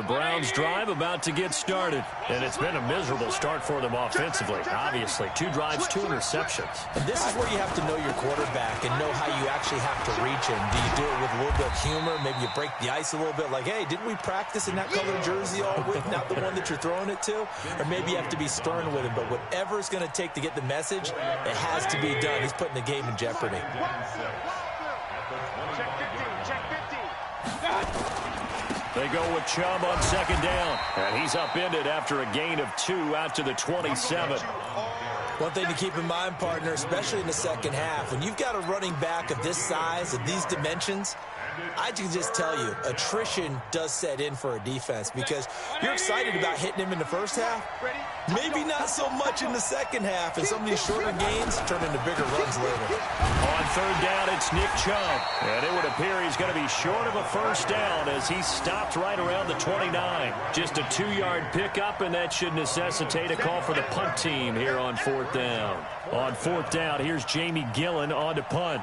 Browns drive about to get started. And it's been a miserable start for them offensively, obviously. 2 drives, 2 interceptions. And this is where you have to know your quarterback and know how you actually have to reach him. Do you do it with a little bit of humor? Maybe you break the ice a little bit like, hey, didn't we practice in that colored jersey all week, not the one that you're throwing it to? Or maybe you have to be stern with him. But whatever it's going to take to get the message, it has to be done. He's putting the game in jeopardy. They go with Chubb on 2nd down. And he's upended after a gain of 2 out to the 27. One thing to keep in mind, partner, especially in the second half, when you've got a running back of this size, of these dimensions, I can just tell you, attrition does set in for a defense because you're excited about hitting him in the first half. Maybe not so much in the second half, and some of these shorter gains turn into bigger runs later. On 3rd down, it's Nick Chubb. And it would appear he's going to be short of a first down as he stopped right around the 29. Just a 2-yard pickup, and that should necessitate a call for the punt team here on 4th down. On 4th down, here's Jamie Gillen on to punt.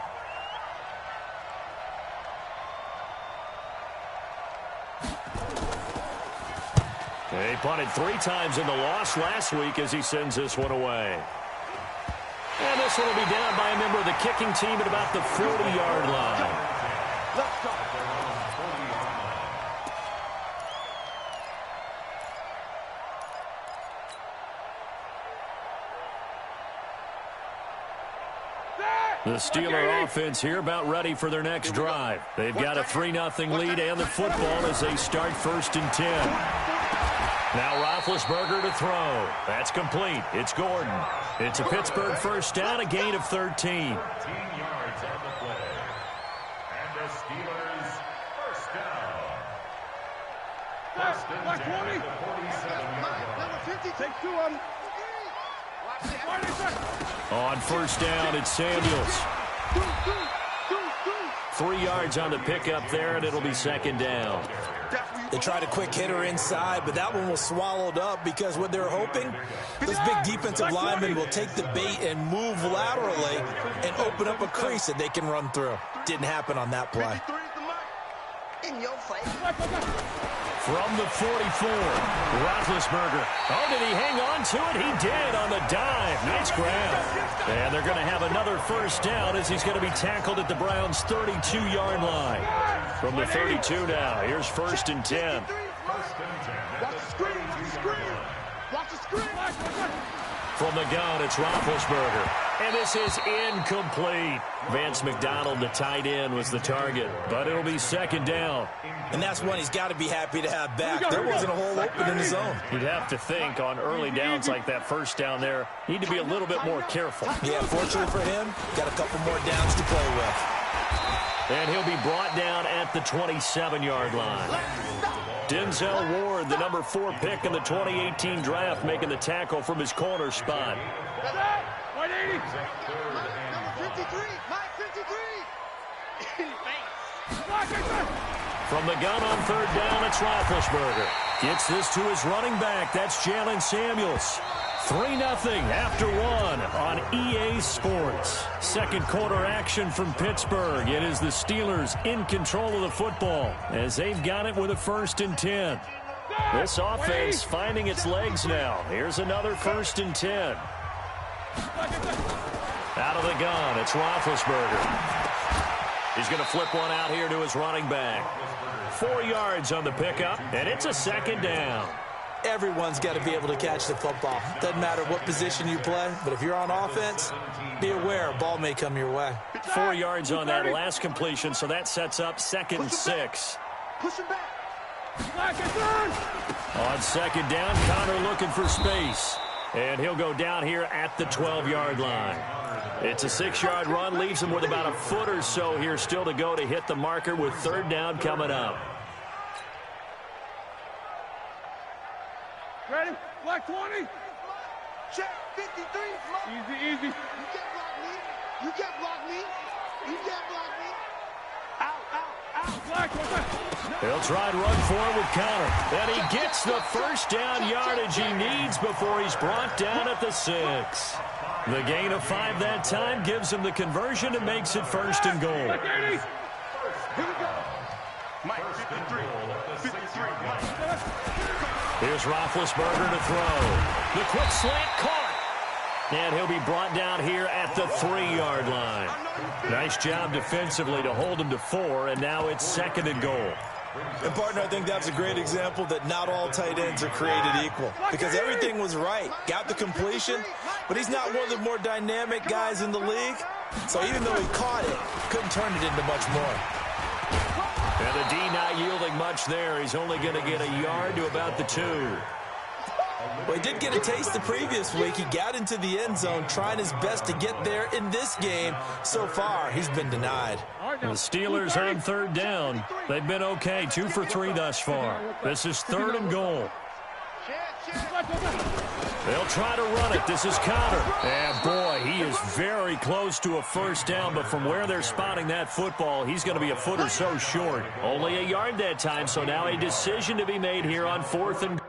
He punted 3 times in the loss last week as he sends this one away. And this one will be down by a member of the kicking team at about the 40-yard line. The Steeler offense here about ready for their next drive. They've got a 3-0 lead and the football as they start 1st and 10. Now Roethlisberger to throw. That's complete. It's Gordon. It's a Pittsburgh first down, a gain of 13. 13 yards on the play. And the Steelers first down. First and 10 at the 47-yard line. Take 2 of them. On 1st down, it's Samuels. 3 yards on the pickup there, and it'll be 2nd down. They tried a quick hitter inside, but that one was swallowed up because what they're hoping, this big defensive lineman will take the bait and move laterally and open up a crease that they can run through. Didn't happen on that play. In your face. From the 44, Roethlisberger. Oh, did he hang on to it? He did on the dive. Nice grab. And they're going to have another first down as he's going to be tackled at the Browns' 32-yard line. From the 32 now, here's 1st and 10. Watch the screen. Watch the screen. From the gun, it's Roethlisberger. And this is incomplete. Vance McDonald, the tight end, was the target. But it'll be 2nd down. And that's one he's got to be happy to have back. There wasn't a hole open in his zone. You'd have to think on early downs like that first down there, need to be a little bit more careful. Yeah, fortunately for him, got a couple more downs to play with. And he'll be brought down at the 27-yard line. Denzel Ward, the number 4 pick in the 2018 draft, making the tackle from his corner spot. 180. Number 53. Mike 53. From the gun on 3rd down, it's Roethlisberger. Gets this to his running back. That's Jalen Samuels. 3-0 after 1 on EA Sports. Second quarter action from Pittsburgh. It is the Steelers in control of the football as they've got it with a 1st and 10. This offense finding its legs now. Here's another 1st and 10. Out of the gun, it's Roethlisberger. He's going to flip one out here to his running back. 4 yards on the pickup, and it's a 2nd down. Everyone's got to be able to catch the football. Doesn't matter what position you play, but if you're on offense, be aware a ball may come your way. 4 yards on that last completion, so that sets up 2nd and 6. Push him back. On 2nd down, Connor looking for space. And he'll go down here at the 12-yard line. It's a 6-yard run, leaves him with about a foot or so here still to go to hit the marker with 3rd down coming up. Ready? Black 20. Check 53. Easy. You can't block me. Out. Black. He'll try and run forward with Connor. And he gets the first down yardage he needs before he's brought down at the 6. The gain of 5 that time gives him the conversion and makes it 1st and goal. Here we go. Mike 53. Here's Roethlisberger to throw. The quick slant caught. And he'll be brought down here at the 3-yard line. Nice job defensively to hold him to 4, and now it's 2nd and goal. And, partner, I think that's a great example that not all tight ends are created equal, because everything was right. Got the completion, but he's not one of the more dynamic guys in the league. So even though he caught it, couldn't turn it into much more. And the D not yielding much there. He's only going to get a yard to about the 2. Well, he did get a taste the previous week. He got into the end zone, trying his best to get there in this game. So far, he's been denied. The Steelers on 3rd down. They've been okay, 2 for 3 thus far. This is 3rd and goal. They'll try to run it. This is Connor. And, boy, he is very close to a 1st down, but from where they're spotting that football, he's going to be a foot or so short. Only a yard that time, so now a decision to be made here on 4th and goal.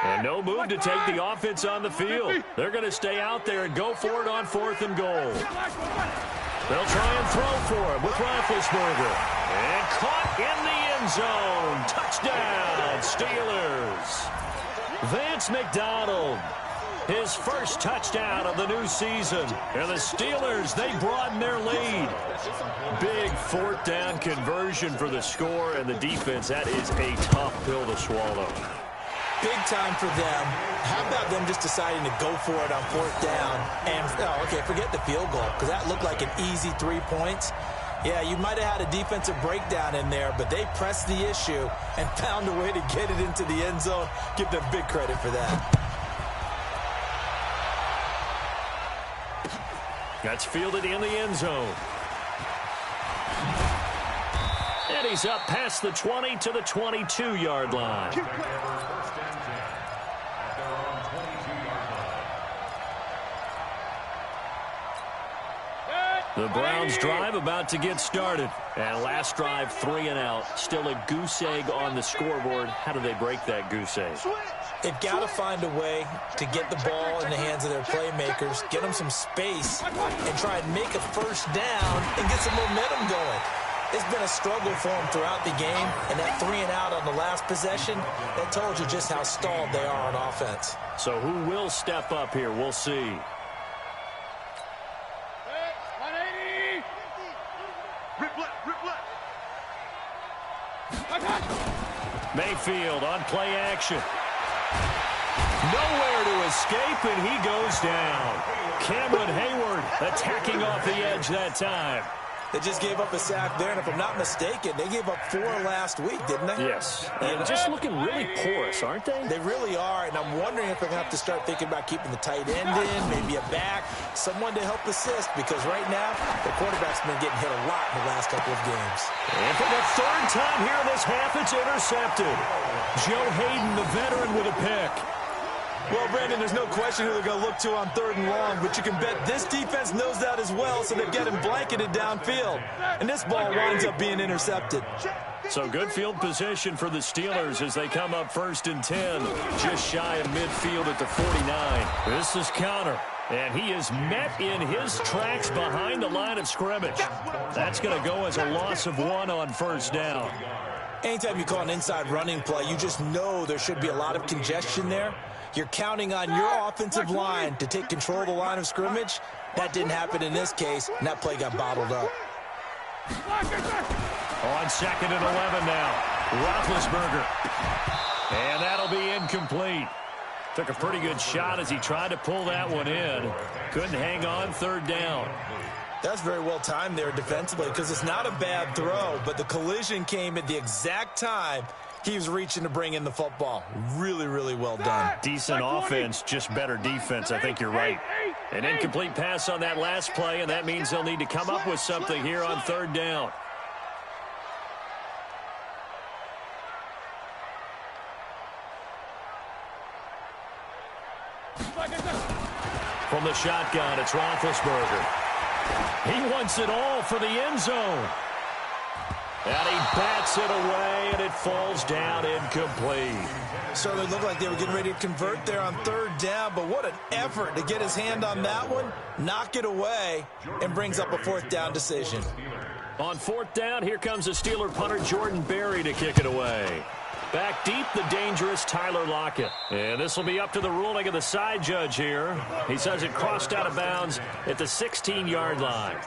And no move to take the offense on the field. They're going to stay out there and go for it on 4th and goal. They'll try and throw for it with Roethlisberger. And caught in the end zone. Touchdown, Steelers. Vance McDonald, his first touchdown of the new season. And the Steelers, they broaden their lead. Big 4th down conversion for the score, and the defense, that is a tough pill to swallow. Big time for them. How about them just deciding to go for it on 4th down? And, okay, forget the field goal, because that looked like an easy 3 points. Yeah, you might have had a defensive breakdown in there, but they pressed the issue and found a way to get it into the end zone. Give them big credit for that. That's fielded in the end zone. And he's up past the 20 to the 22-yard line. The Browns drive about to get started. And last drive, 3 and out. Still a goose egg on the scoreboard. How do they break that goose egg? They've got to find a way to get the ball in the hands of their playmakers, get them some space, and try and make a 1st down and get some momentum going. It's been a struggle for them throughout the game, and that 3 and out on the last possession, that told you just how stalled they are on offense. So who will step up here? We'll see. Mayfield on play action. Nowhere to escape, and he goes down. Cameron Hayward attacking off the edge that time. They just gave up a sack there, and if I'm not mistaken, they gave up 4 last week, didn't they? Yes. And just looking really porous, aren't they? They really are, and I'm wondering if they're going to have to start thinking about keeping the tight end in, maybe a back, someone to help assist, because right now, the quarterback's been getting hit a lot in the last couple of games. And for the 3rd time here in this half, it's intercepted. Joe Hayden, the veteran, with a pick. Well, Brandon, there's no question who they're going to look to on 3rd and long, but you can bet this defense knows that as well, so they've got him blanketed downfield. And this ball winds up being intercepted. So good field position for the Steelers as they come up 1st and 10, just shy of midfield at the 49. This is Connor, and he is met in his tracks behind the line of scrimmage. That's going to go as a loss of 1 on 1st down. Anytime you call an inside running play, you just know there should be a lot of congestion there. You're counting on your offensive line to take control of the line of scrimmage. That didn't happen in this case, and that play got bottled up. On 2nd and 11 now, Roethlisberger. And that'll be incomplete. Took a pretty good shot as he tried to pull that one in. Couldn't hang on 3rd down. That's very well timed there defensively because it's not a bad throw, but the collision came at the exact time he was reaching to bring in the football. Really, really well done. Decent offense, just better defense. I think you're right. An incomplete pass on that last play, and that means they'll need to come up with something here on third down. From the shotgun, it's Roethlisberger. He wants it all for the end zone. And he bats it away, and it falls down incomplete. Certainly looked like they were getting ready to convert there on third down, but what an effort to get his hand on that one, knock it away, and brings up a fourth down decision. On fourth down, here comes the Steeler punter Jordan Berry to kick it away. Back deep, the dangerous Tyler Lockett. And this will be up to the ruling of the side judge here. He says it crossed out of bounds at the 16-yard line.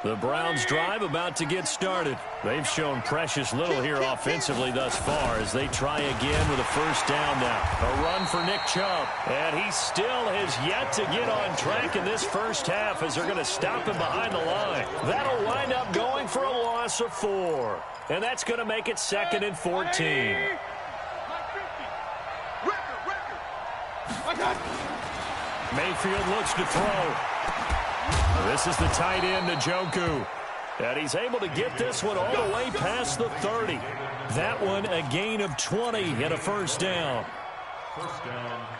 The Browns drive about to get started. They've shown precious little here offensively thus far as they try again with a first down now. A run for Nick Chubb. And he still has yet to get on track in this first half as they're going to stop him behind the line. That'll wind up going for a loss of 4. And that's going to make it 2nd and 14. Mayfield looks to throw. This is the tight end, Njoku. And he's able to get this one all the way past the 30. That one a gain of 20 and a first down.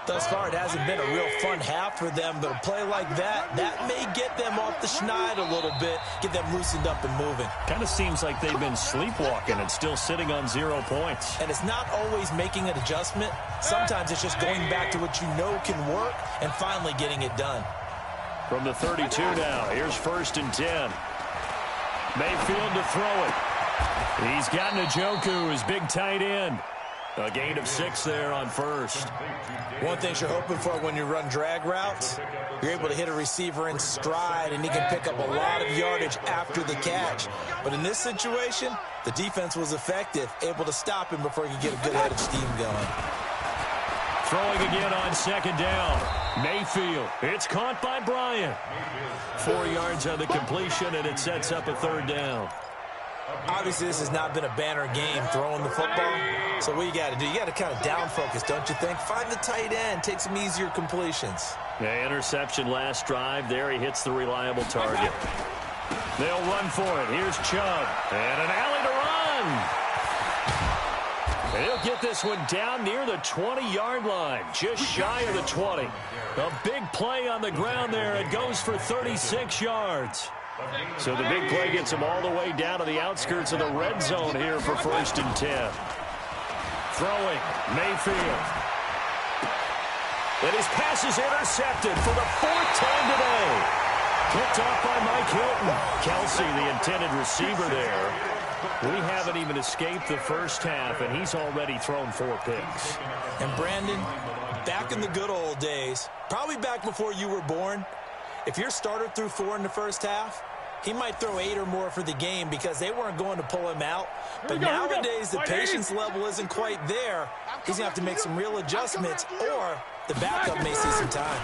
Thus far, it hasn't been a real fun half for them, but a play like that may get them off the schneid a little bit, get them loosened up and moving. Kind of seems like they've been sleepwalking and still sitting on 0 points. And it's not always making an adjustment. Sometimes it's just going back to what you know can work and finally getting it done. From the 32 now, here's 1st and 10. Mayfield to throw it. He's got Njoku, his big tight end. A gain of 6 there on first. One thing you're hoping for when you run drag routes, you're able to hit a receiver in stride, and he can pick up a lot of yardage after the catch. But in this situation, the defense was effective, able to stop him before he could get a good head of steam going. Throwing again on 2nd down. Mayfield. It's caught by Bryant. 4 yards on the completion, and it sets up a 3rd down. Obviously, this has not been a banner game throwing the football. So what you got to do, you got to kind of down focus, don't you think? Find the tight end, take some easier completions. The interception last drive. There he hits the reliable target. They'll run for it. Here's Chubb. And an alley to run. He'll get this one down near the 20-yard line, just shy of the 20. A big play on the ground there. It goes for 36 yards. So the big play gets him all the way down to the outskirts of the red zone here for 1st and 10. Throwing, Mayfield. And his pass is intercepted for the 4th time today. Picked off by Mike Hilton. Kelsey, the intended receiver there. We haven't even escaped the first half, and he's already thrown 4 picks. And Brandon, back in the good old days, probably back before you were born, if your starter threw 4 in the first half, he might throw 8 or more for the game because they weren't going to pull him out. But nowadays, the patience level isn't quite there. He's going to have to make some real adjustments, or the backup may see some time.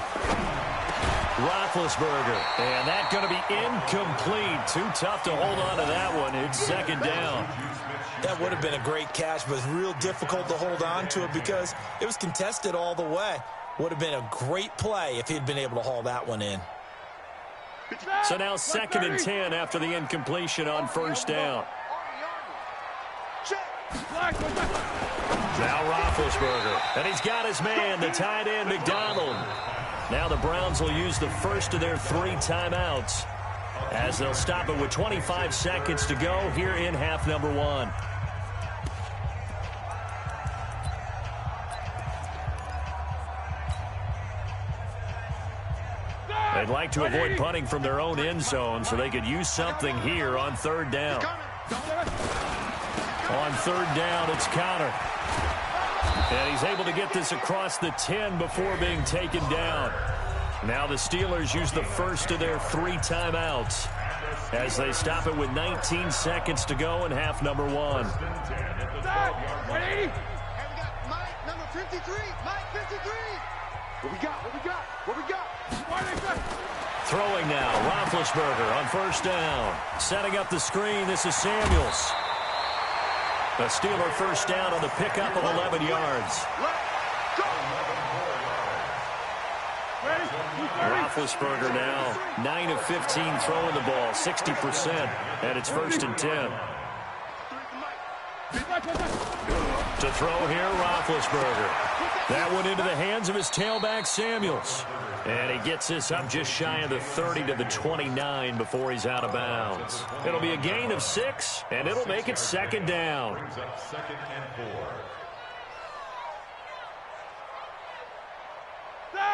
Roethlisberger, and that's going to be incomplete. Too tough to hold on to that one. It's 2nd down. That would have been a great catch, but it's real difficult to hold on to it because it was contested all the way. Would have been a great play if he'd been able to haul that one in. So now 2nd and 10 after the incompletion on 1st down. Now Roethlisberger, and he's got his man, the tight end, McDonald. Now the Browns will use the first of their 3 timeouts as they'll stop it with 25 seconds to go here in half number 1. They'd like to avoid punting from their own end zone so they could use something here on 3rd down. On 3rd down, it's Connor. And he's able to get this across the 10 before being taken down. Now the Steelers use the first of their 3 timeouts as they stop it with 19 seconds to go in half number 1. Ready? Mike, number 53. Mike, 53. What we got? What we got? What we got? Why they back? Throwing now, Roethlisberger on first down. Setting up the screen, this is Samuels. The Steeler first down on the pickup of 11 yards. Roethlisberger now 9 of 15 throwing the ball, 60%, and it's first and 10. To throw here, Roethlisberger. That one into the hands of his tailback, Samuels. And he gets this up just shy of the 30 to the 29 before he's out of bounds. It'll be a gain of 6, and it'll make it second down.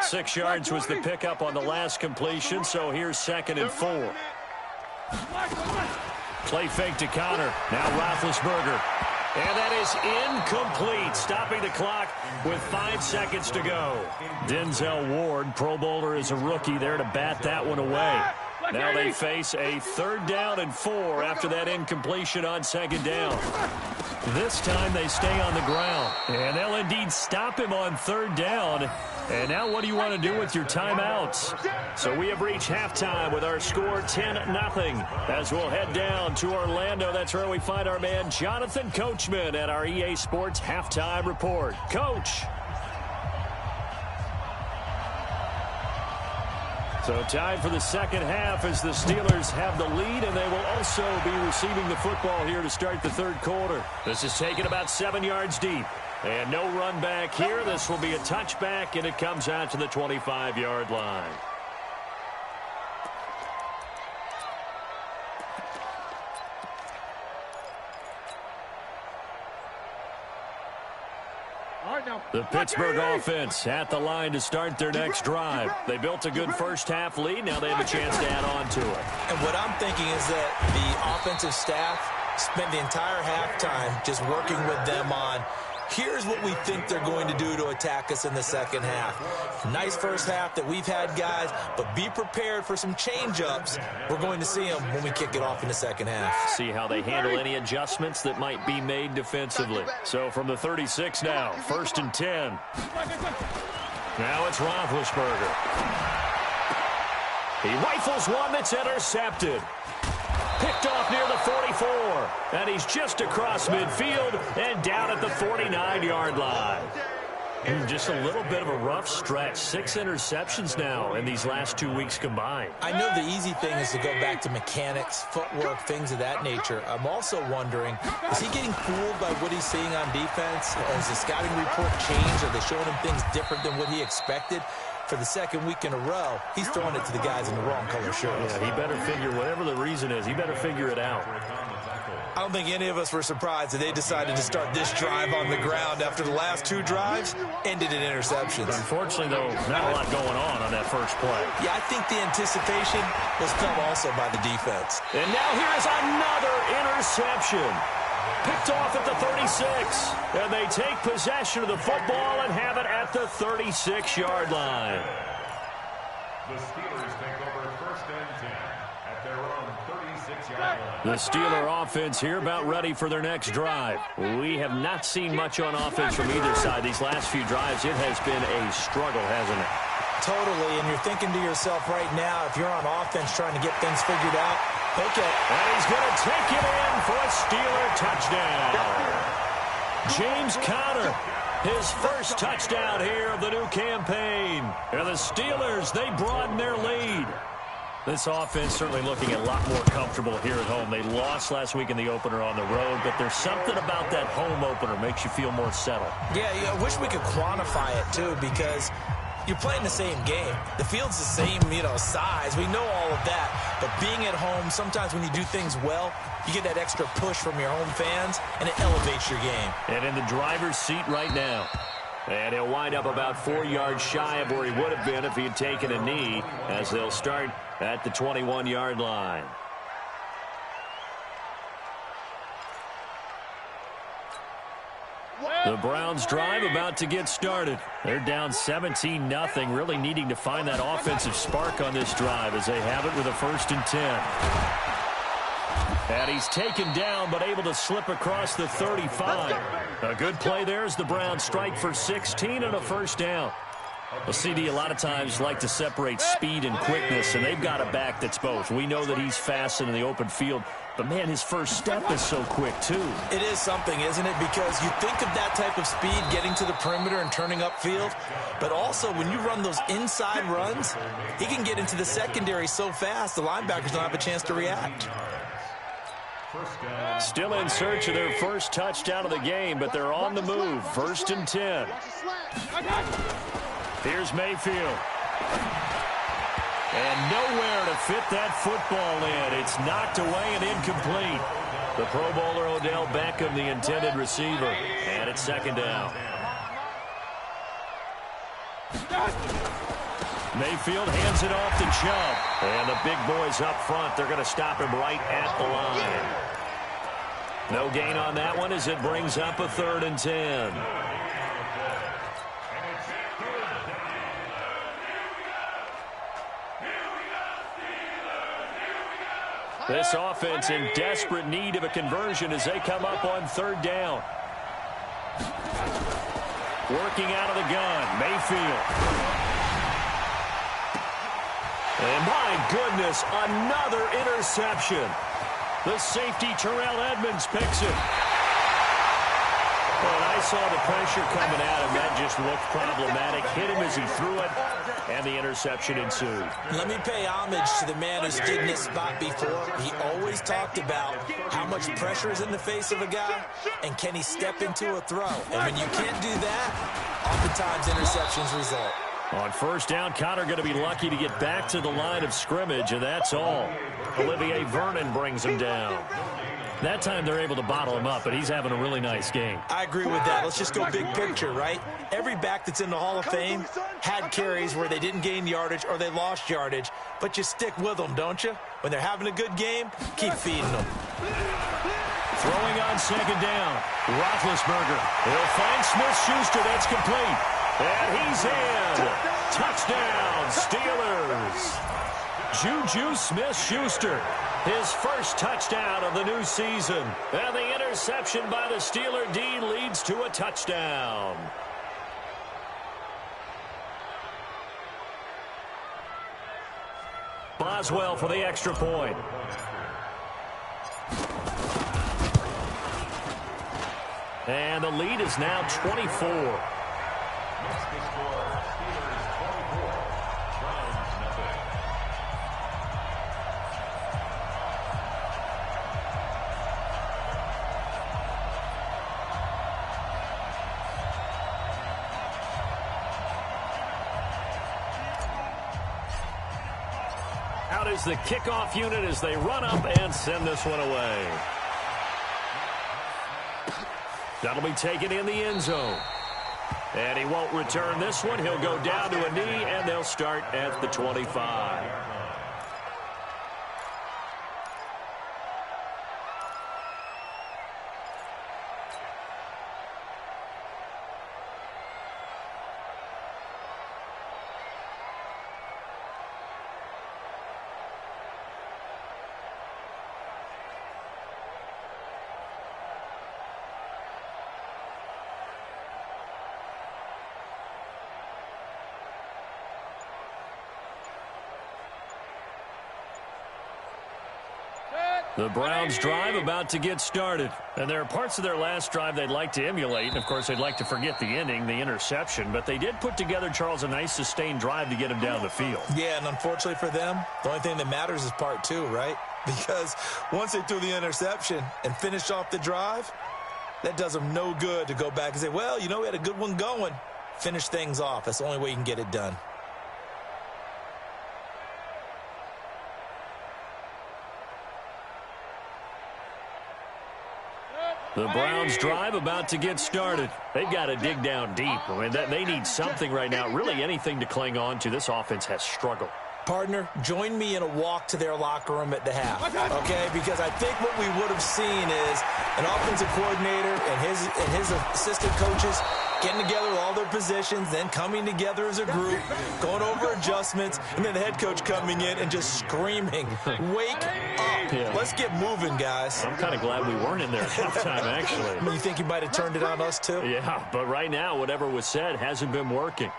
6 yards was the pickup on the last completion, so here's 2nd and 4. Play fake to Connor. Now Roethlisberger. And that is incomplete, stopping the clock with 5 seconds to go. Denzel Ward, Pro Bowler as a rookie, there to bat that one away. Now they face a 3rd down and 4 after that incompletion on 2nd down. This time they stay on the ground, and they'll indeed stop him on 3rd down. And now what do you want to do with your timeouts? So we have reached halftime with our score 10-0 as we'll head down to Orlando. That's where we find our man Jonathan Coachman at our EA Sports Halftime Report. Coach. So time for the second half as the Steelers have the lead, and they will also be receiving the football here to start the 3rd quarter. This is taken about 7 yards deep. And no run back here. This will be a touchback, and it comes out to the 25-yard line. The Pittsburgh offense at the line to start their next drive. They built a good first half lead. Now they have a chance to add on to it. And what I'm thinking is that the offensive staff spent the entire halftime just working with them on here's what we think they're going to do to attack us in the second half. Nice first half that we've had, guys, but be prepared for some change-ups. We're going to see them when we kick it off in the second half. See how they handle any adjustments that might be made defensively. So from the 36 now, 1st and 10. Now it's Roethlisberger. He rifles one that's intercepted. Picked off near the 44, and he's just across midfield and down at the 49-yard line. Just a little bit of a rough stretch. 6 interceptions now in these last 2 weeks combined. I know the easy thing is to go back to mechanics, footwork, things of that nature. I'm also wondering, is he getting fooled by what he's seeing on defense? Has the scouting report changed? Are they showing him things different than what he expected? For the 2nd week in a row, he's throwing it to the guys in the wrong color shirts. Yeah, he better figure, whatever the reason is, he better figure it out. I don't think any of us were surprised that they decided to start this drive on the ground after the last 2 drives ended in interceptions. Unfortunately, though, not a lot going on that first play. Yeah, I think the anticipation was felt also by the defense. And now here's another interception. Picked off at the 36, and they take possession of the football and have it at the 36-yard line. The Steelers take over 1st and 10 at their own 36-yard line. The Steeler offense here about ready for their next drive. We have not seen much on offense from either side. These last few drives, it has been a struggle, hasn't it? Totally, and you're thinking to yourself right now, if you're on offense trying to get things figured out, okay. And he's going to take it in for a Steeler touchdown. James Conner, his first touchdown here of the new campaign. And the Steelers, they broaden their lead. This offense certainly looking a lot more comfortable here at home. They lost last week in the opener on the road, but there's something about that home opener makes you feel more settled. Yeah, I wish we could quantify it, too, because you're playing the same game. The field's the same, size. We know all of that. But being at home, sometimes when you do things well, you get that extra push from your home fans, and it elevates your game. And in the driver's seat right now. And he'll wind up about 4 yards shy of where he would have been if he had taken a knee, as they'll start at the 21-yard line. The Browns drive about to get started. They're down 17-0, really needing to find that offensive spark on this drive as they have it with a 1st and 10. And he's taken down but able to slip across the 35. A good play there as the Browns strike for 16 and a 1st down. Well, CD, a lot of times like to separate speed and quickness, and they've got a back that's both. We know that he's fast in the open field, but, man, his first step is so quick, too. It is something, isn't it? Because you think of that type of speed getting to the perimeter and turning upfield, but also when you run those inside runs, he can get into the secondary so fast the linebackers don't have a chance to react. Still in search of their first touchdown of the game, but they're on the move. 1st and 10. Here's Mayfield. And nowhere to fit that football in. It's knocked away and incomplete. The Pro Bowler Odell Beckham, the intended receiver. And it's 2nd down. Mayfield hands it off to Chubb. And the big boys up front, they're going to stop him right at the line. No gain on that one as it brings up a 3rd and 10. This offense in desperate need of a conversion as they come up on 3rd down. Working out of the gun, Mayfield. And my goodness, another interception. The safety, Terrell Edmonds, picks it. When I saw the pressure coming at him, that just looked problematic. Hit him as he threw it, and the interception ensued. Let me pay homage to the man who stood in this spot before. He always talked about how much pressure is in the face of a guy, and can he step into a throw. And when you can't do that, oftentimes interceptions result. On 1st down, Connor going to be lucky to get back to the line of scrimmage, and that's all. Olivier Vernon brings him down. That time they're able to bottle him up, but he's having a really nice game. I agree with that. Let's just go big picture, right? Every back that's in the Hall of Fame had carries where they didn't gain yardage or they lost yardage, but you stick with them, don't you? When they're having a good game, keep feeding them. Throwing on 2nd down, Roethlisberger. He'll find Smith-Schuster. That's complete. And he's in. Touchdown, Steelers. Juju Smith-Schuster, his first touchdown of the new season. And the interception by the Steeler D leads to a touchdown. Boswell for the extra point. And the lead is now 24. Out is the kickoff unit as they run up and send this one away. That'll be taken in the end zone. And he won't return this one. He'll go down to a knee, and they'll start at the 25. The Browns drive about to get started. And there are parts of their last drive they'd like to emulate. And, of course, they'd like to forget the ending, the interception. But they did put together, Charles, a nice sustained drive to get him down the field. Yeah, and unfortunately for them, the only thing that matters is part 2, right? Because once they threw the interception and finished off the drive, that does them no good to go back and say, well, you know, we had a good one going. Finish things off. That's the only way you can get it done. The Browns drive about to get started. They've got to dig down deep. I mean, they need something right now, really anything to cling on to. This offense has struggled. Partner, join me in a walk to their locker room at the half, okay? Because I think what we would have seen is an offensive coordinator and his assistant coaches getting together with all their positions, then coming together as a group, going over adjustments, and then the head coach coming in and just screaming, wake up. Yeah. Let's get moving, guys. I'm kind of glad we weren't in there at halftime, actually. I mean, you think you might have turned it on us, too? Yeah, but right now, whatever was said hasn't been working.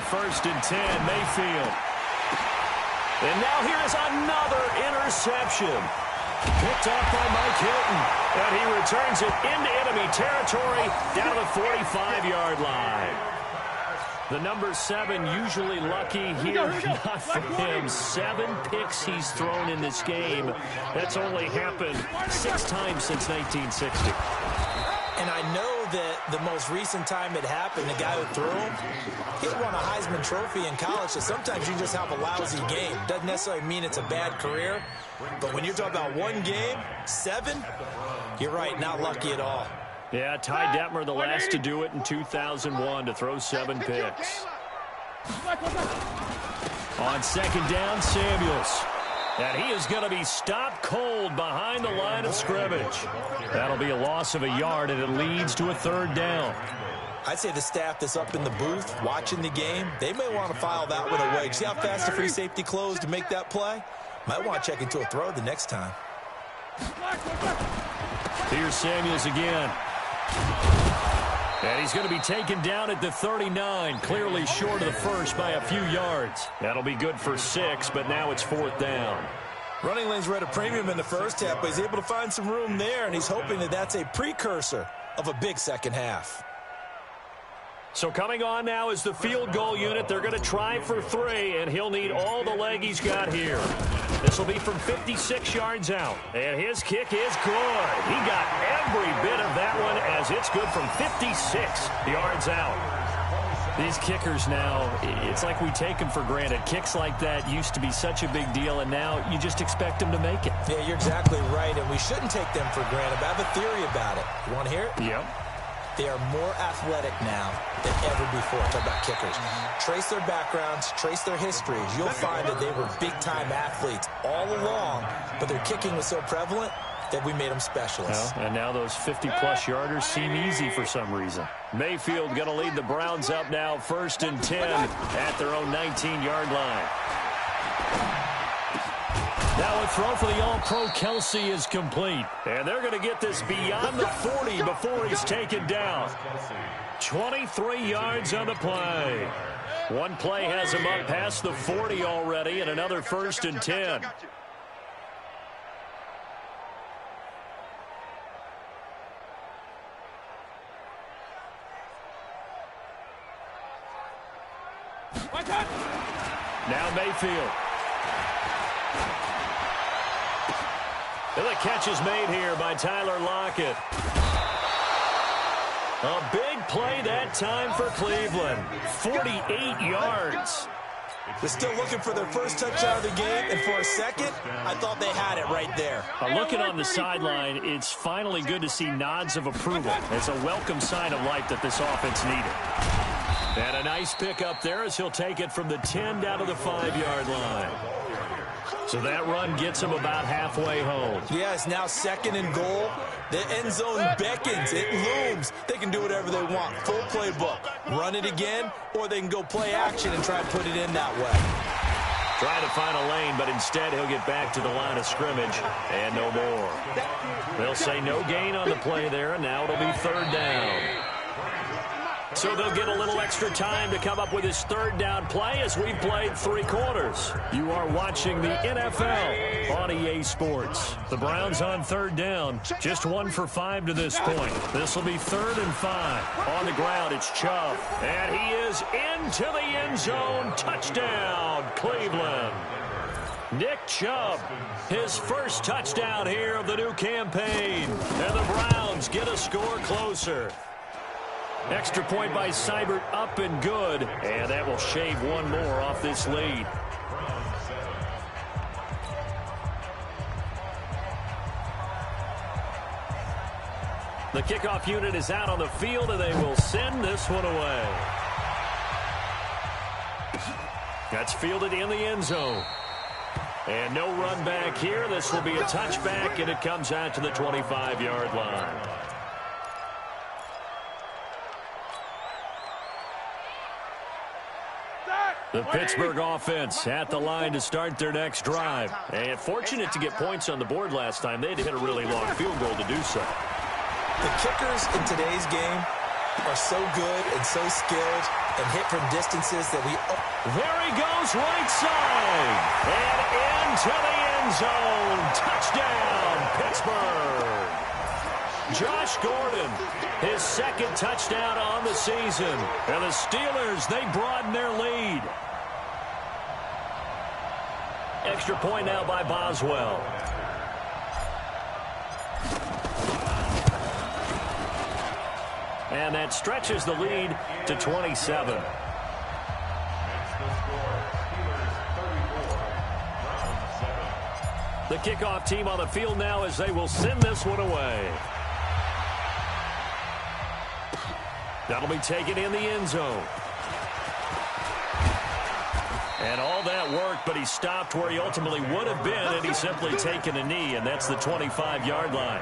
first and 10, Mayfield. And now here is another interception. Picked off by Mike Hilton. And he returns it into enemy territory down to the 45-yard line. The number 7 usually lucky here. Not for him. 7 picks he's thrown in this game. That's only happened 6 times since 1960. And I know that the most recent time it happened, the guy who threw him, he won a Heisman Trophy in college, so sometimes you just have a lousy game. Doesn't necessarily mean it's a bad career, but when you're talking about one game, 7, you're right, not lucky at all. Yeah, Ty Detmer, the last to do it in 2001, to throw 7 picks. On second down, Samuels. And he is going to be stopped cold behind the line of scrimmage. That'll be a loss of a yard, and it leads to a 3rd down. I'd say the staff that's up in the booth watching the game, they may want to file that one away. See how fast the free safety closed to make that play? Might want to check into a throw the next time. Here's Samuels again. And he's going to be taken down at the 39, clearly short of the first by a few yards. That'll be good for 6, but now it's 4th down. Running lanes were at a premium in the first half, but he's able to find some room there, and he's hoping that that's a precursor of a big second half. So coming on now is the field goal unit. They're going to try for 3, and he'll need all the leg he's got here. This will be from 56 yards out, and his kick is good. He got every bit of that one as it's good from 56 yards out. These kickers now, it's like we take them for granted. Kicks like that used to be such a big deal, and now you just expect them to make it. Yeah, you're exactly right, and we shouldn't take them for granted. But I have a theory about it. You want to hear it? Yep. They are more athletic now than ever before. Talk about kickers. Trace their backgrounds, trace their histories. You'll find that they were big-time athletes all along, but their kicking was so prevalent that we made them specialists. Well, and now those 50-plus yarders seem easy for some reason. Mayfield going to lead the Browns up now, 1st and 10 at their own 19-yard line. Now a throw for the All-Pro Kelsey is complete. And they're going to get this beyond the 40 before he's taken down. 23 yards on the play. One play has him up past the 40 already, and another 1st and 10. Now Mayfield. And the catch is made here by Tyler Lockett. A big play that time for Cleveland. 48 yards. They're still looking for their first touchdown of the game, and for a second, I thought they had it right there. Looking on the sideline, it's finally good to see nods of approval. It's a welcome sign of life that this offense needed. And a nice pick up there as he'll take it from the 10 down to the 5-yard line. So that run gets him about halfway home. Yeah, it's now 2nd and goal. The end zone beckons. It looms. They can do whatever they want. Full playbook. Run it again, or they can go play action and try and put it in that way. Trying to find a lane, but instead he'll get back to the line of scrimmage and no more. They'll say no gain on the play there, and now it'll be 3rd down. So they'll get a little extra time to come up with his 3rd down play as we've played 3 quarters. You are watching the NFL on EA Sports. The Browns on 3rd down, just 1 for 5 to this point. This will be 3rd and 5. On the ground, it's Chubb. And he is into the end zone. Touchdown, Cleveland. Nick Chubb, his first touchdown here of the new campaign. And the Browns get a score closer. Extra point by Seibert, up and good. And that will shave 1 more off this lead. The kickoff unit is out on the field, and they will send this one away. That's fielded in the end zone. And no run back here. This will be a touchback, and it comes out to the 25-yard line. The Pittsburgh offense at the line to start their next drive. And fortunate to get points on the board last time. They had to hit a really long field goal to do so. The kickers in today's game, are so good and so skilled and hit from distances that we... There he goes, right side. And into the end zone. Touchdown, Pittsburgh. Josh Gordon, his second touchdown on the season. And the Steelers, they broaden their lead. Extra point now by Boswell. And that stretches the lead to 27. The kickoff team on the field now as they will send this one away. That'll be taken in the end zone. And all that worked, but he stopped where he ultimately would have been, and he's simply taken a knee, and that's the 25-yard line.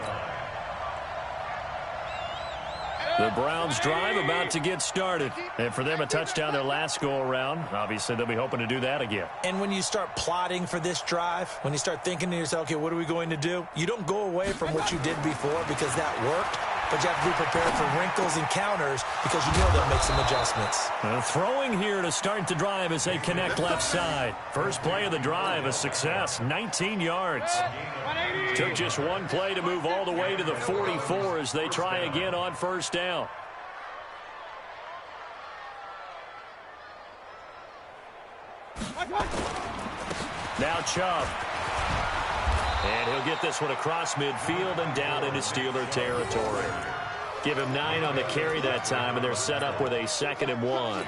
The Browns drive about to get started. And for them, a touchdown their last go-around. Obviously, they'll be hoping to do that again. And when you start plotting for this drive, when you start thinking to yourself, okay, what are we going to do? You don't go away from what you did before because that worked. But you have to be prepared for wrinkles and counters because you know they'll make some adjustments. Throwing here to start the drive as they connect left side. First play of the drive, a success, 19 yards. Took just one play to move all the way to the 44 as they try again on first down. Now Chubb. And he'll get this one across midfield and down into Steeler territory. Give him 9 on the carry that time, and they're set up with a 2nd and 1.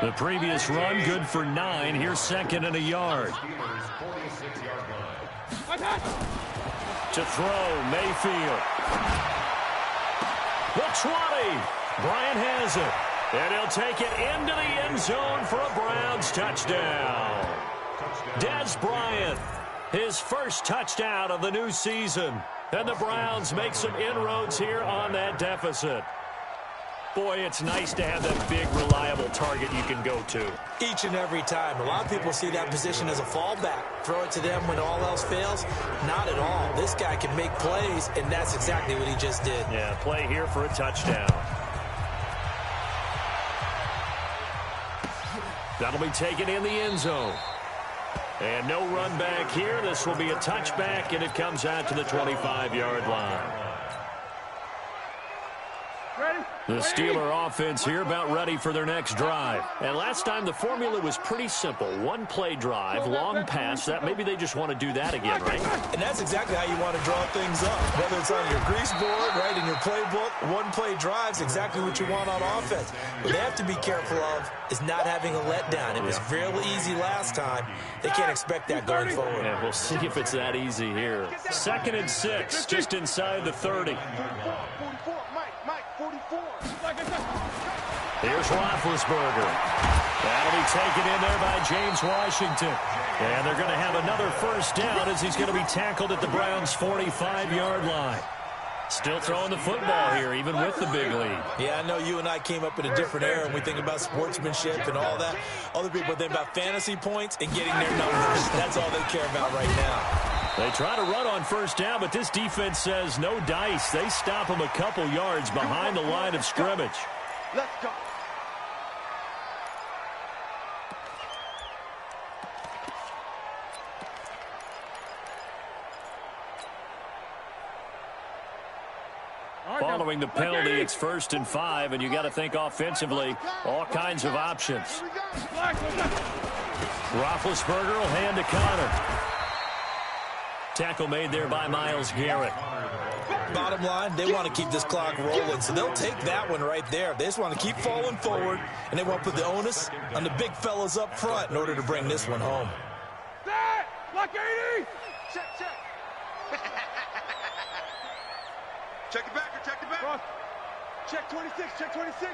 The previous run, good for 9. Here's 2nd and a yard. To throw, Mayfield. The 20. Bryant has it. And he'll take it into the end zone for a Browns touchdown. Dez Bryant. His first touchdown of the new season. And the Browns make some inroads here on that deficit. Boy, it's nice to have that big, reliable target you can go to. Each and every time. A lot of people see that position as a fallback. Throw it to them when all else fails. Not at all. This guy can make plays, and that's exactly what he just did. Yeah, play here for a touchdown. That'll be taken in the end zone. And no run back here. This will be a touchback, and it comes out to the 25-yard line. The Steeler offense here about ready for their next drive. And last time the formula was pretty simple. One-play drive, long pass. That maybe they just want to do that again, right? And that's exactly how you want to draw things up. Whether it's on your grease board, right, in your playbook, one-play drive's exactly what you want on offense. What they have to be careful of is not having a letdown. It was fairly easy last time. They can't expect that going forward. Yeah, we'll see if it's that easy here. 2nd and 6, just inside the 30. Here's Roethlisberger. That'll be taken in there by James Washington. And they're going to have another first down as he's going to be tackled at the Browns' 45-yard line. Still throwing the football here, even with the big lead. Yeah, I know you and I came up in a different era, and we think about sportsmanship and all that. Other people think about fantasy points and getting their numbers. That's all they care about right now. They try to run on first down, but this defense says no dice. They stop them a couple yards behind the line of scrimmage. Let's go. Following the penalty, it's 1st and 5, and you got to think offensively, all kinds of options. Roethlisberger will hand to Connor. Tackle made there by Myles Garrett. Bottom line, they want to keep this clock rolling, so they'll take that one right there. They just want to keep falling forward, and they want to put the onus on the big fellas up front in order to bring this one home. Block 80! Check, check. Check it back, check it back. Cross. Check 26, check 26.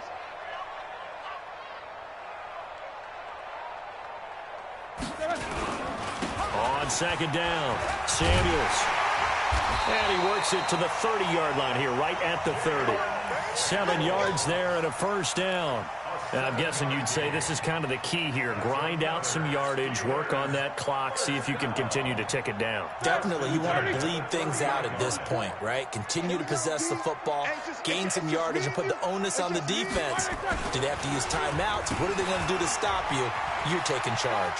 On 2nd down, Samuels. And he works it to the 30-yard line here, right at the 30. 7 yards there and a first down. And I'm guessing you'd say this is kind of the key here. Grind out some yardage, work on that clock, see if you can continue to tick it down. Definitely, you want to bleed things out at this point, right? Continue to possess the football, gain some yardage, and put the onus on the defense. Do they have to use timeouts? What are they going to do to stop you? You're taking charge.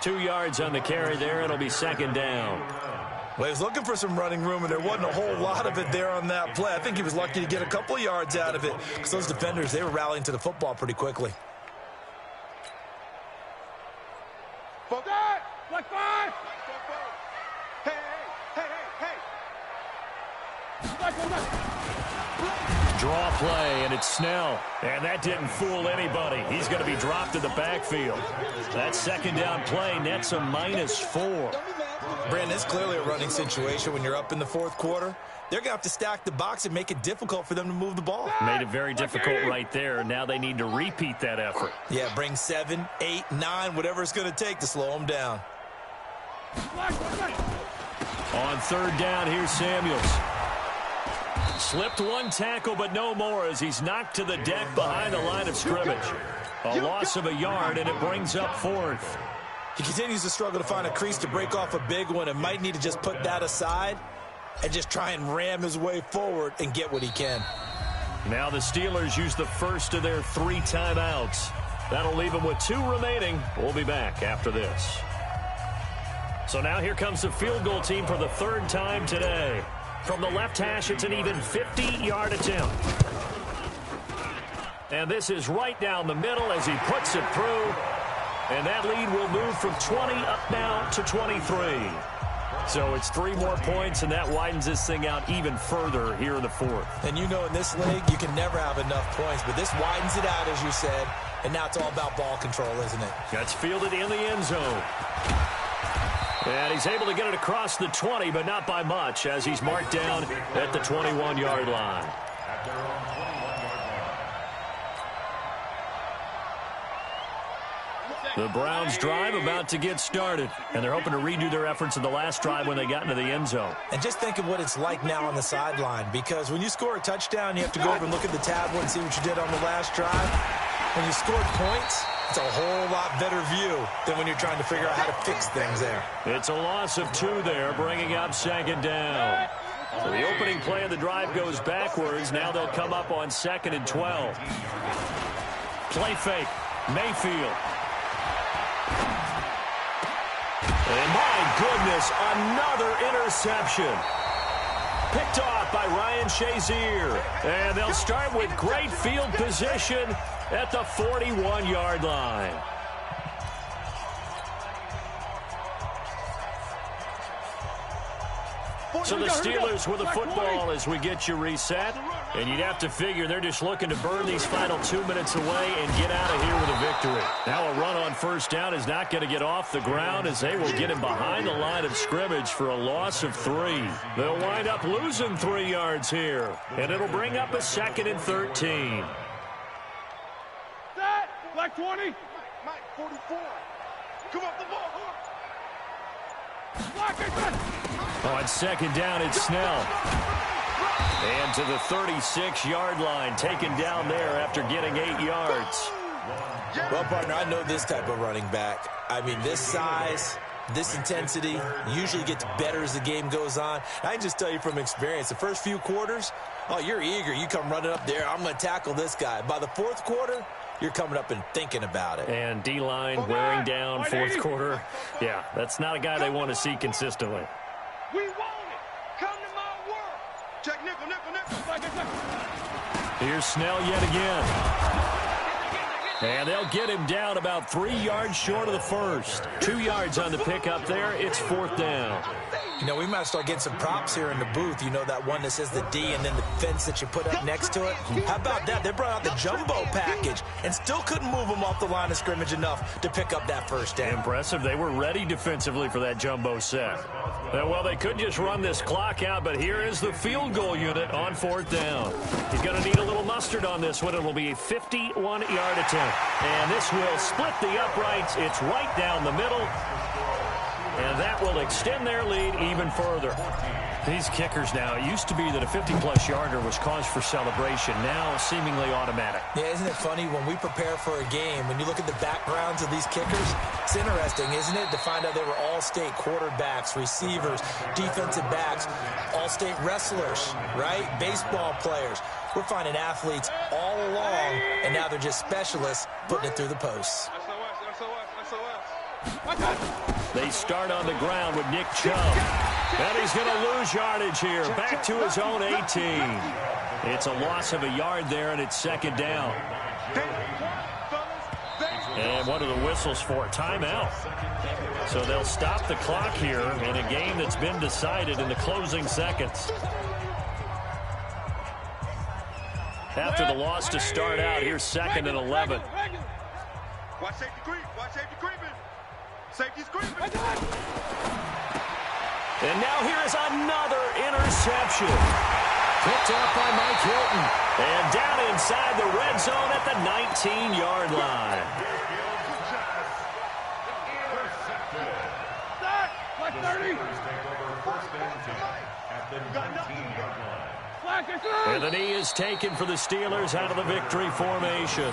2 yards on the carry there. It'll be second down. Well, he was looking for some running room, and there wasn't a whole lot of it there on that play. I think he was lucky to get a couple of yards out of it because those defenders, they were rallying to the football pretty quickly. Black 5! Hey, hey, hey, hey, hey! Draw play, and it's Snell. And that didn't fool anybody. He's going to be dropped in the backfield. That second down play nets a -4. Brandon, it's clearly a running situation when you're up in the fourth quarter. They're going to have to stack the box and make it difficult for them to move the ball. Made it very difficult right there. Now they need to repeat that effort. Yeah, bring 7, 8, 9, whatever it's going to take to slow them down. On third down, here's Samuels. Slipped one tackle, but no more as he's knocked to the deck behind the line of scrimmage. A loss of a yard, and it brings up fourth. He continues to struggle to find a crease to break off a big one and might need to just put that aside and just try and ram his way forward and get what he can. Now the Steelers use the first of their 3 timeouts. That'll leave them with 2 remaining. We'll be back after this. So now here comes the field goal team for the 3rd time today. From the left hash, it's an even 50-yard attempt. And this is right down the middle as he puts it through. And that lead will move from 20 up now to 23. So it's 3 more points, and that widens this thing out even further here in the 4th. And you know in this league, you can never have enough points, but this widens it out, as you said, and now it's all about ball control, isn't it? That's fielded in the end zone. And he's able to get it across the 20, but not by much, as he's marked down at the 21-yard line. The Browns drive about to get started, and they're hoping to redo their efforts in the last drive when they got into the end zone. And just think of what it's like now on the sideline, because when you score a touchdown, you have to go over and look at the tablet and see what you did on the last drive. When you scored points, it's a whole lot better view than when you're trying to figure out how to fix things there. It's a loss of 2 there, bringing up second down. So the opening play of the drive goes backwards. Now they'll come up on 2nd and 12. Play fake. Mayfield. And my goodness, another interception. Picked off by Ryan Shazier. And they'll start with great field position at the 41-yard line. So the Steelers with the football as we get you reset. And you'd have to figure they're just looking to burn these final 2 minutes away and get out of here with a victory. Now a run on first down is not going to get off the ground as they will get him behind the line of scrimmage for a loss of 3. They'll wind up losing 3 yards here. And it'll bring up a 2nd and 13. Black 20. Mike, 44. Come up the ball. On second down, it's Snell. And to the 36-yard line, taken down there after getting 8 yards. Well, partner, I know this type of running back. I mean, this size, this intensity usually gets better as the game goes on. I can just tell you from experience, the first few quarters, oh, you're eager. You come running up there, I'm going to tackle this guy. By the 4th quarter, you're coming up and thinking about it. And D-line wearing down 4th quarter. Yeah, that's not a guy they want to see consistently. We want it. Come to my world. Check nickel, nickel, nickel. Here's Snell yet again. And they'll get him down about 3 yards short of the first. 2 yards on the pickup there. It's 4th down. You know, we might start getting some props here in the booth. You know, that one that says the D and then the fence that you put up next to it? How about that? They brought out the jumbo package and still couldn't move them off the line of scrimmage enough to pick up that first down. Impressive. They were ready defensively for that jumbo set. Well, they could just run this clock out, but here is the field goal unit on 4th down. He's going to need a little mustard on this one. It will be a 51-yard attempt. And this will split the uprights. It's right down the middle. And that will extend their lead even further. These kickers now, it used to be that a 50-plus yarder was cause for celebration. Now, seemingly automatic. Yeah, isn't it funny when we prepare for a game, when you look at the backgrounds of these kickers, it's interesting, isn't it, to find out they were all-state quarterbacks, receivers, defensive backs, all-state wrestlers, right? Baseball players. We're finding athletes all along, and now they're just specialists putting it through the posts. They start on the ground with Nick Chubb. And he's going to lose yardage here. Back to his own 18. It's a loss of a yard there, and it's second down. And what are the whistles for? Timeout. So they'll stop the clock here in a game that's been decided in the closing seconds. After the loss to start out, here's 2nd and 11. Watch safety creep. Watch safety creeping. Safety's creeping. And now here is another interception. Picked up by Mike Hilton. And down inside the red zone at the 19-yard line. And the knee is taken for the Steelers out of the victory formation.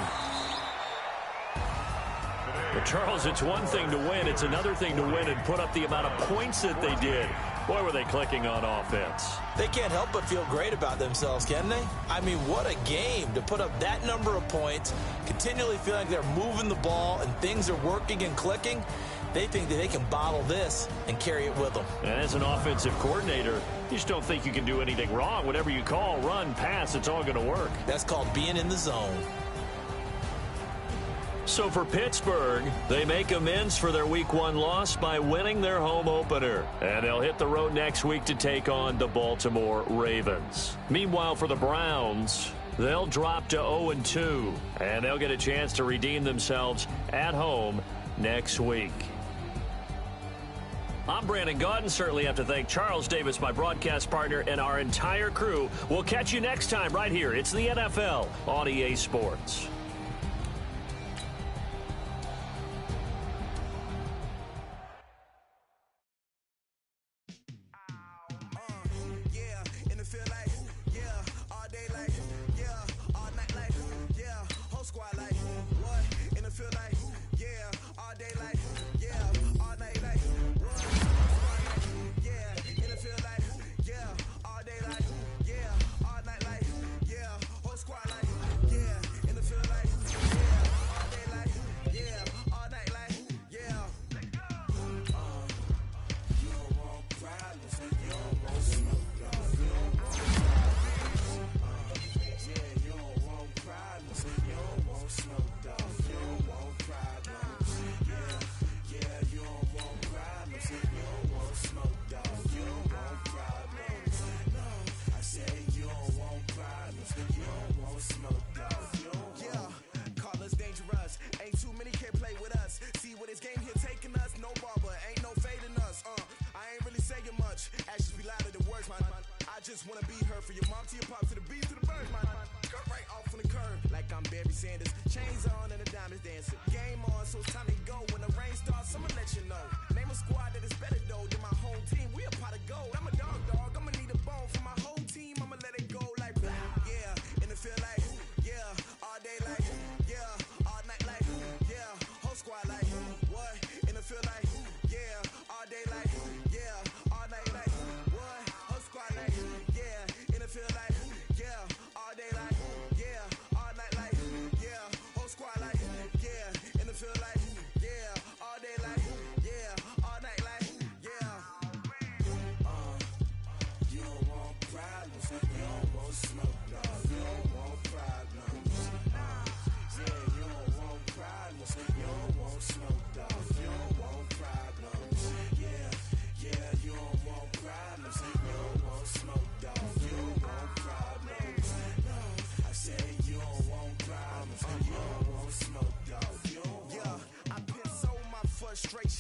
But Charles, it's one thing to win. It's another thing to win and put up the amount of points that they did. Boy, were they clicking on offense. They can't help but feel great about themselves, can they? I mean, what a game to put up that number of points, continually feeling like they're moving the ball and things are working and clicking. They think that they can bottle this and carry it with them. And as an offensive coordinator, you just don't think you can do anything wrong. Whatever you call, run, pass, it's all going to work. That's called being in the zone. So for Pittsburgh, they make amends for their Week 1 loss by winning their home opener. And they'll hit the road next week to take on the Baltimore Ravens. Meanwhile, for the Browns, they'll drop to 0-2. And they'll get a chance to redeem themselves at home next week. I'm Brandon Gaudin. Certainly have to thank Charles Davis, my broadcast partner, and our entire crew. We'll catch you next time right here. It's the NFL on EA Sports.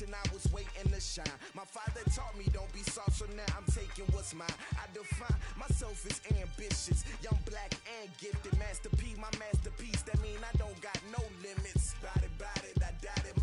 I was waiting to shine. My father taught me don't be soft, so now I'm taking what's mine. I define myself as ambitious, young, black, and gifted. Master P, my masterpiece. That mean I don't got no limits. Bout it, I doubt it.